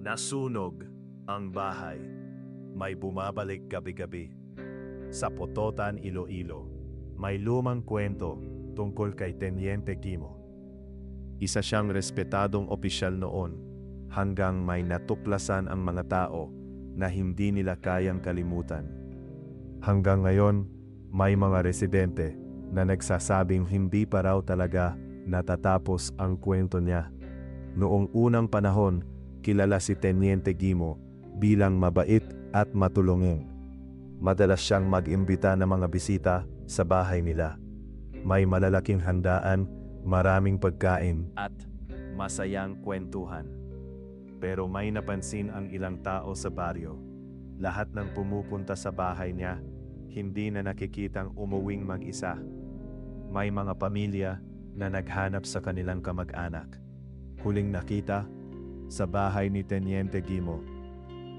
Nasunog ang bahay. May bumabalik gabi-gabi. Sa Pototan, Iloilo, may lumang kwento tungkol kay Teniente Guimo. Isa siyang respetadong opisyal noon hanggang may natuklasan ang mga tao na hindi nila kayang kalimutan. Hanggang ngayon, may mga residente na nagsasabing hindi pa raw talaga natatapos ang kwento niya. Noong unang panahon, kilala si Teniente Guimo bilang mabait at matulungin. Madalas siyang mag-imbita ng mga bisita sa bahay nila. May malalaking handaan, maraming pagkain at masayang kwentuhan. Pero may napansin ang ilang tao sa baryo. Lahat ng pumupunta sa bahay niya, hindi na nakikitang umuwing mag-isa. May mga pamilya na naghanap sa kanilang kamag-anak. Huling nakita sa bahay ni Teniente Guimo.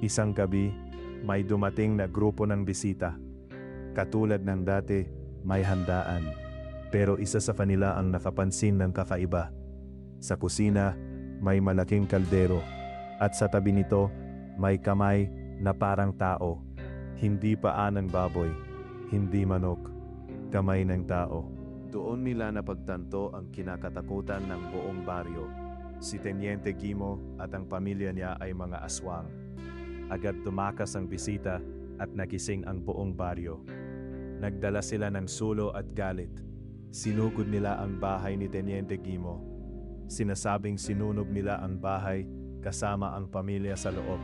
Isang gabi, may dumating na grupo ng bisita. Katulad ng dati, may handaan. Pero isa sa kanila ang nakapansin ng kakaiba. Sa kusina, may malaking kaldero. At sa tabi nito, may kamay na parang tao. Hindi paa ng baboy, hindi manok, kamay ng tao. Doon nila napagtanto ang kinakatakutan ng buong baryo. Si Teniente Guimo at ang pamilya niya ay mga aswang. Agad tumakas ang bisita at nagising ang buong baryo. Nagdala sila ng sulo at galit. Sinugod nila ang bahay ni Teniente Guimo. Sinasabing sinunog nila ang bahay kasama ang pamilya sa loob.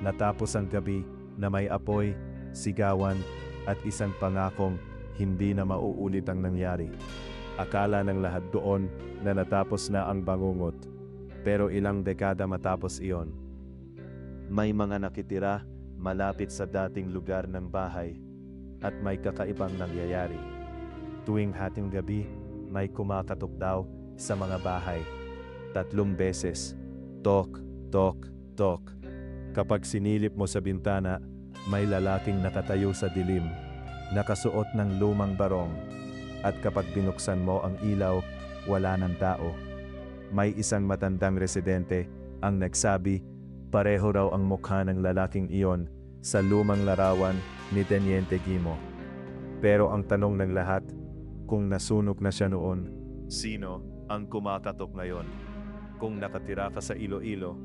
Natapos ang gabi na may apoy, sigawan at isang pangakong hindi na mauulit ang nangyari. Akala ng lahat doon na natapos na ang bangungot. Pero ilang dekada matapos iyon, may mga nakitira malapit sa dating lugar ng bahay at may kakaibang nangyayari. Tuwing hating gabi, may kumakatok daw sa mga bahay. 3 beses. Tok, tok, tok. Kapag sinilip mo sa bintana, may lalaking nakatayo sa dilim, nakasuot ng lumang barong. At kapag binuksan mo ang ilaw, wala ng tao. May isang matandang residente ang nagsabi, pareho raw ang mukha ng lalaking iyon sa lumang larawan ni Teniente Guimo. Pero ang tanong ng lahat, kung nasunog na siya noon, sino ang kumakatok ngayon? Kung nakatira ka sa Iloilo,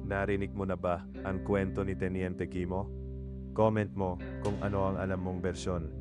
narinig mo na ba ang kwento ni Teniente Guimo? Comment mo kung ano ang alam mong bersyon.